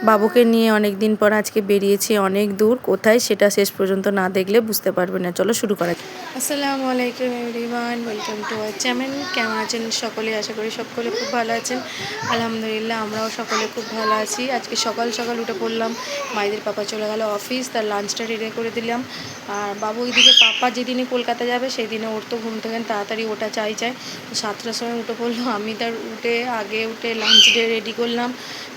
বাবুকে নিয়ে অনেক দিন পর আজকে বেরিয়েছি অনেক দূর, কোথায় সেটা শেষ পর্যন্ত না দেখলে বুঝতে পারবে না। চলো শুরু করা যাক। আসসালামু আলাইকুম everyone, welcome to our channel. কেমন আছেন সকলে? আশা করি সকলে খুব ভালো আছেন। আলহামদুলিল্লাহ আমরাও সকলে খুব ভালো আছি। আজকে সকাল সকাল উঠে পড়লাম, মাইদের পাপা চলে গেল অফিস, তার লাঞ্চটা রেডি করে দিলাম। আর বাবু ওইদিকে পাপা যেদিনে কলকাতা যাবে সেই দিনে ওর তো ঘুম থেকে তাড়াতাড়ি ওটা চাই 7টার সময় উঠে পড়লো। আমি তার আগে উঠে লাঞ্চ রেডি করলাম,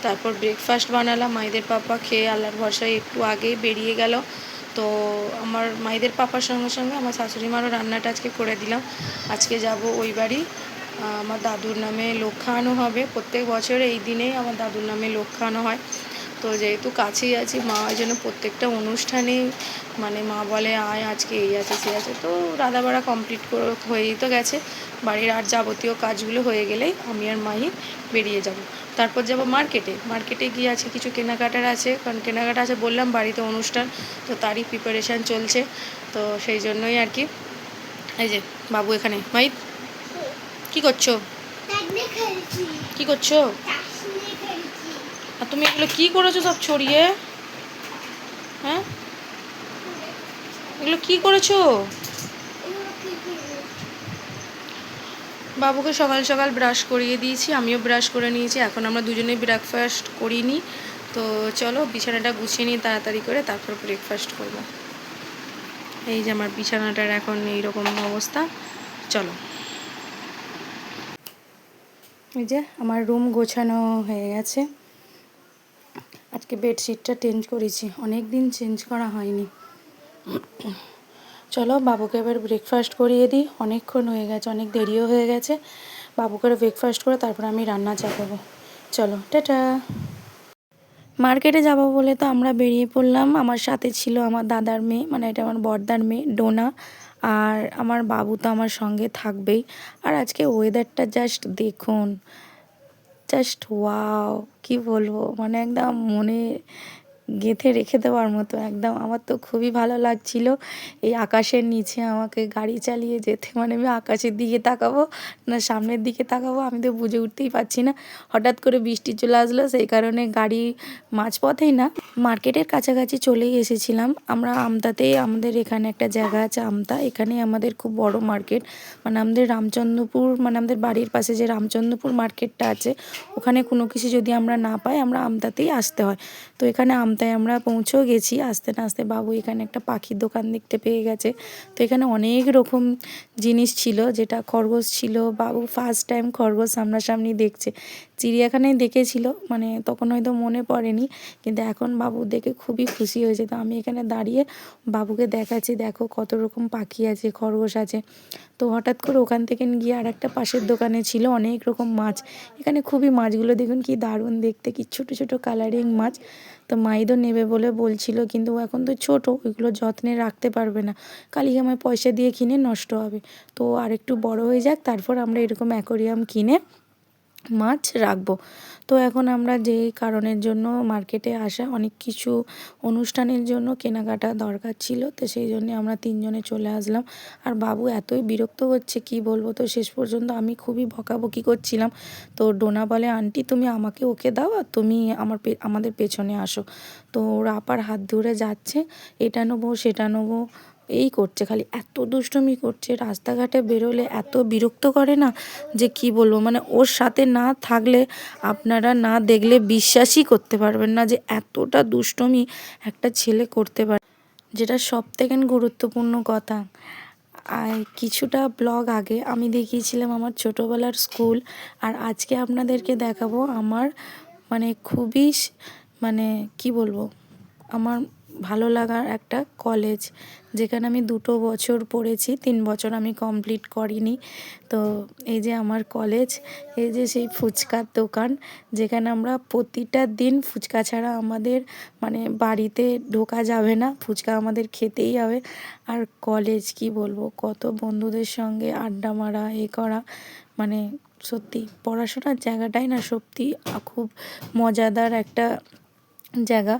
তারপর ব্রেকফাস্ট বানালাম। মাইদের পাপা খেয়ে আল্লাহর ভরসায় একটু আগে বেরিয়ে গেল। তো আমার মাইদের পাপার সঙ্গে সঙ্গে আমার শাশুড়ি মারও রান্নাটা আজকে করে দিলাম। আজকে যাব ওই বাড়ি, আমার দাদুর নামে লোক খাওয়ানো হবে। প্রত্যেক বছর এই দিনেই আমার দাদুর নামে লোক খাওয়ানো হয়। তো যেহেতু কাছেই আছি, মা ওই জন্য প্রত্যেকটা অনুষ্ঠানেই মানে মা বলে আয় আজকে এই আছে সে আছে। তো রাধাবাড়া কমপ্লিট হয়েই তো গেছে, বাড়ির আর যাবতীয় কাজগুলো হয়ে গেলেই আমি আর মাই বেরিয়ে যাব। তারপর যাব মার্কেটে গিয়ে আছে কিছু কেনাকাটার আছে, কারণ কেনাকাটা আছে বললাম, বাড়িতে অনুষ্ঠান, তো তারই প্রিপারেশান চলছে। তো সেই জন্যই আর কি। এই যে বাবু এখানে। মাই কী করছো? কী করছো? আর তুমি এগুলো কী করেছো সব ছড়িয়ে? হ্যাঁ, এগুলো কী করেছো? বাবুকে সকাল সকাল ব্রাশ করিয়ে দিয়েছি, আমিও ব্রাশ করে নিয়েছি। এখন আমরা দুজনেই ব্রেকফাস্ট করিনি। তো চলো বিছানাটা গুছিয়ে নিই তাড়াতাড়ি করে, তারপর ব্রেকফাস্ট করব। এই যে আমার বিছানাটার এখন এইরকম অবস্থা। চলো, এই যে আমার রুম গোছানো হয়ে গেছে। আজকে বেডশিটটা চেঞ্জ করেছি, অনেক দিন চেঞ্জ করা হয়নি। চলো বাবুকে এবার ব্রেকফাস্ট করিয়ে দিই, অনেকক্ষণ হয়ে গেছে, অনেক দেরিও হয়ে গেছে। বাবুকে ব্রেকফাস্ট করে তারপর আমি রান্না চাপাবো। চলো টাটা। মার্কেটে যাব বলে তো আমরা বেরিয়ে পড়লাম। আমার সাথে ছিল আমার দাদার মেয়ে, মানে এটা আমার বড়দার মেয়ে ডোনা, আর আমার বাবু তো আমার সঙ্গে থাকবেই। আর আজকে ওয়েদারটা জাস্ট দেখুন, জাস্ট ওয়াও, কি বলবো, মানে একদম মনে গেঁথে রেখে দেওয়ার মতো। একদম আমার তো খুবই ভালো লাগছিল এই আকাশের নিচে আমাকে গাড়ি চালিয়ে যেতে। মানে আমি আকাশের দিকে তাকাবো না সামনের দিকে তাকাবো আমি তো বুঝে উঠতেই পারছি না। হঠাৎ করে বৃষ্টি চলে আসলো, সেই কারণে গাড়ি মাঝপথেই না, মার্কেটের কাছাকাছি চলেই এসেছিলাম আমরা। আমতাতেই আমাদের এখানে একটা জায়গা আছে আমতা, এখানে আমাদের খুব বড় মার্কেট। মানে আমাদের রামচন্দ্রপুর, মানে আমাদের বাড়ির পাশে যে রামচন্দ্রপুর মার্কেটটা আছে, ওখানে কোনো কিছু যদি আমরা না পাই আমরা আমতাতেই আসতে হয়। তো এখানে আমতায় আমরা পৌঁছেও গেছি। আসতে না আসতে বাবু এখানে একটা পাখির দোকান দেখতে পেয়ে গেছে। তো এখানে অনেক রকম জিনিস ছিল, যেটা খরগোশ ছিল। বাবু ফার্স্ট টাইম খরগোশ সামনাসামনি দেখছে। চিড়িয়াখানায় দেখেছিল, মানে তখন হয়তো মনে পড়েনি, কিন্তু এখন বাবু দেখে খুবই খুশি হয়েছে। তো আমি এখানে দাঁড়িয়ে বাবুকে দেখাচ্ছি, দেখো কত রকম পাখি আছে, খরগোশ আছে। তো হঠাৎ করে ওখান থেকে গিয়ে আর একটা পাশের দোকানে ছিল অনেক রকম মাছ। এখানে খুবই মাছগুলো দেখুন কি দারুণ দেখতে, কি ছোটো ছোটো কালারিং মাছ। তো মাইদও নেবে বলে বলছিল, কিন্তু এখন তো ছোটো, ওইগুলো যত্নে রাখতে পারবে না, কালিকে আমায় পয়সা দিয়ে কিনে নষ্ট হবে। তো আর একটু বড় হয়ে যাক, তারপর আমরা এরকম অ্যাকোরিয়াম কিনে মাছ রাখবো। তো এখন আমরা যেই কারণের জন্য মার্কেটে আসা, অনেক কিছু অনুষ্ঠানের জন্য কেনাকাটা দরকার ছিল, তো সেই জন্যে আমরা তিনজনে চলে আসলাম। আর বাবু এতই বিরক্ত হচ্ছে কি বলবো। তো শেষ পর্যন্ত আমি খুবই বকাবকি করছিলাম। তো ডোনা বলে আন্টি তুমি আমাকে ওকে দাও, আর তুমি আমাদের পেছনে আসো। তো ওরা আপার হাত ধরে যাচ্ছে, এটা নেবো সেটা নেবো এই করছে, খালি এত দুষ্টুমি করছে। রাস্তাঘাটে বেরোলে এত বিরক্ত করে না যে কি বলবো। মানে ওর সাথে না থাকলে আপনারা না দেখলে বিশ্বাসই করতে পারবেন না যে এতটা দুষ্টুমি একটা ছেলে করতে পারে, যেটা সবথেকে গুরুত্বপূর্ণ কথা। আর কিছুটা ব্লগ আগে আমি দেখিয়েছিলাম আমার ছোটোবেলার স্কুল, আর আজকে আপনাদেরকে দেখাবো আমার মানে খুবই মানে কি বলবো, আমার ভালো লাগার একটা কলেজ, যেখানে আমি 2 বছর পড়েছি, 3 বছর আমি কমপ্লিট করিনি। তো এই যে আমার কলেজ, এই যে সেই ফুচকার দোকান, যেখানে আমরা প্রতিটা দিন ফুচকা ছাড়া আমাদের মানে বাড়িতে ঢোকা যাবে না, ফুচকা আমাদের খেতেই হবে। আর কলেজ কি বলবো, কত বন্ধুদের সঙ্গে আড্ডা মারা এ করা, মানে সত্যি পড়াশোনার জায়গাটাই না সত্যি খুব মজাদার একটা জায়গা।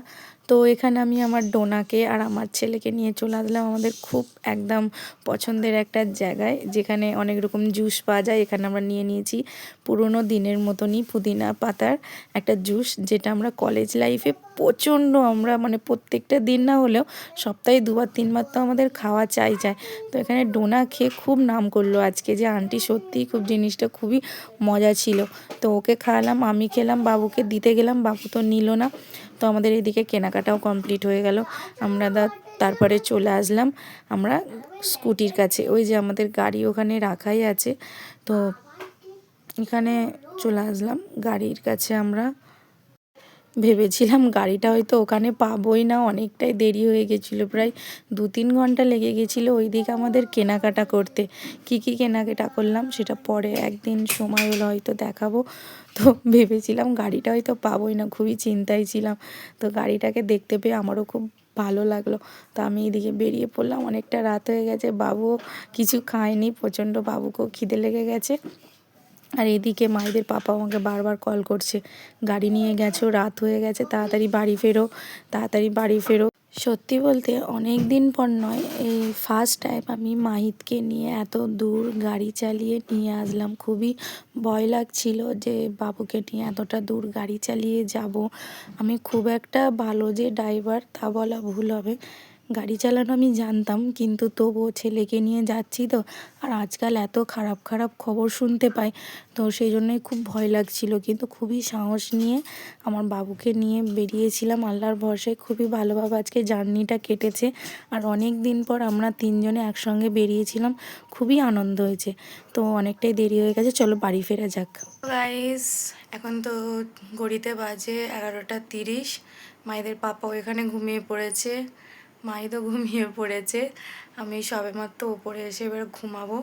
তো এখানে আমি আমার ডোনাকে আর আমার ছেলেকে নিয়ে চলে আসলাম আমাদের খুব একদম পছন্দের একটা জায়গায়, যেখানে অনেক রকম জুস পাওয়া যায়। এখানে আমরা নিয়ে নিয়েছি পুরোনো দিনের মতনই পুদিনা পাতার একটা জুস, যেটা আমরা কলেজ লাইফে প্রচণ্ড আমরা মানে প্রত্যেকটা দিন না হলেও সপ্তাহে 2-3 বার তো আমাদের খাওয়া চাই। তো এখানে ডোনা খেয়ে খুব নাম করলো আজকে যে আন্টি সত্যিই খুব জিনিসটা খুবই মজা ছিল। তো ওকে খাওয়ালাম, আমি খেলাম, বাবুকে দিতে গেলাম, বাবু তো নিল না। তো আমাদের এদিকে কেনাকাটাও কমপ্লিট হয়ে গেল। আমরা তারপরে চলে আসলাম আমরা স্কুটির কাছে, ওই যে আমাদের গাড়ি ওখানে রাখাই আছে। তো এখানে চলে আসলাম গাড়ির কাছে। আমরা ভেবেছিলাম গাড়িটা হয়তো ওখানে পাবোই না, অনেকটাই দেরি হয়ে গেছিলো, প্রায় 2-3 ঘন্টা লেগে গেছিলো ওইদিকে আমাদের কেনাকাটা করতে। কি কেনাকাটা করলাম সেটা পরে একদিন সময় হলো হয়তো দেখাবো। তো ভেবেছিলাম গাড়িটা হয়তো পাবোই না, খুবই চিন্তায় ছিলাম। তো গাড়িটাকে দেখতে পেয়ে আমারও খুব ভালো লাগলো। তো আমি এদিকে বেরিয়ে পড়লাম, অনেকটা রাত হয়ে গেছে, বাবুও কিছু খায়নি, প্রচণ্ড বাবুকেও খিদে লেগে গেছে। আর এদিকে মায়েদের পাপা আমাকে বারবার কল করছে, গাড়ি নিয়ে গেছো, রাত হয়ে গেছে, তাড়াতাড়ি বাড়ি ফেরো, তাড়াতাড়ি বাড়ি ফেরো। সত্যি বলতে অনেক দিন পর নয়, এই ফার্স্ট টাইম আমি মাহিতকে নিয়ে এত দূর গাড়ি চালিয়ে নিয়ে আসলাম। খুবই ভয় লাগছিল যে বাবুকে নিয়ে এতটা দূর গাড়ি চালিয়ে যাব। আমি খুব একটা ভালো যে ড্রাইভার তা বলা ভুল হবে, গাড়ি চালানো আমি জানতাম, কিন্তু তবুও ছেলেকে নিয়ে যাচ্ছি তো। আর আজকাল এত খারাপ খারাপ খবর শুনতে পাই, তো সেই জন্যই খুব ভয় লাগছিল। কিন্তু খুবই সাহস নিয়ে আমার বাবুকে নিয়ে বেরিয়েছিলাম, আল্লাহর ভরসায় খুবই ভালোভাবে আজকে জার্নিটা কেটেছে। আর অনেক দিন পর আমরা 3জনে একসঙ্গে বেরিয়েছিলাম, খুবই আনন্দ হয়েছে। তো অনেকটাই দেরি হয়ে গেছে, চলো বাড়ি ফেরা যাক। গাইস, এখন তো ঘড়িতে বাজে 11টা 30। মায়েদের পাপাও এখানে ঘুমিয়ে পড়েছে, মাই তো ঘুমিয়ে পড়েছে, আমি সবেমাত্র ওপরে এসে এবার ঘুমাবো।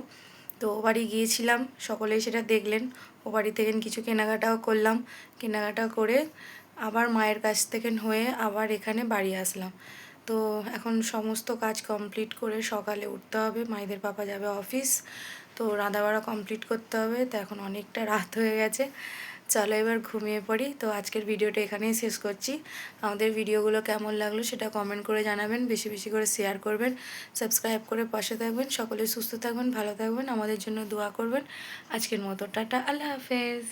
তো ও বাড়ি গিয়েছিলাম, সকলেই সেটা দেখলেন। ও বাড়ি থেকে কিছু কেনাকাটাও করলাম, কেনাকাটা করে আবার মায়ের কাছ থেকে হয়ে আবার এখানে বাড়ি আসলাম। তো এখন সমস্ত কাজ কমপ্লিট করে সকালে উঠতে হবে, মায়েদের পাপা যাবে অফিস, তো রান্নাবাড়া কমপ্লিট করতে হবে। তো এখন অনেকটা রাত হয়ে গেছে, চলো এবার ঘুমিয়ে পড়ি। তো আজকের ভিডিওটা এখানেই শেষ করছি। আমাদের ভিডিওগুলো কেমন লাগলো সেটা কমেন্ট করে জানাবেন, বেশি বেশি করে শেয়ার করবেন, সাবস্ক্রাইব করে পাশে থাকবেন। সকলে সুস্থ থাকবেন, ভালো থাকবেন, আমাদের জন্য দোয়া করবেন। আজকের মতো টাটা, আল্লাহ হাফেজ।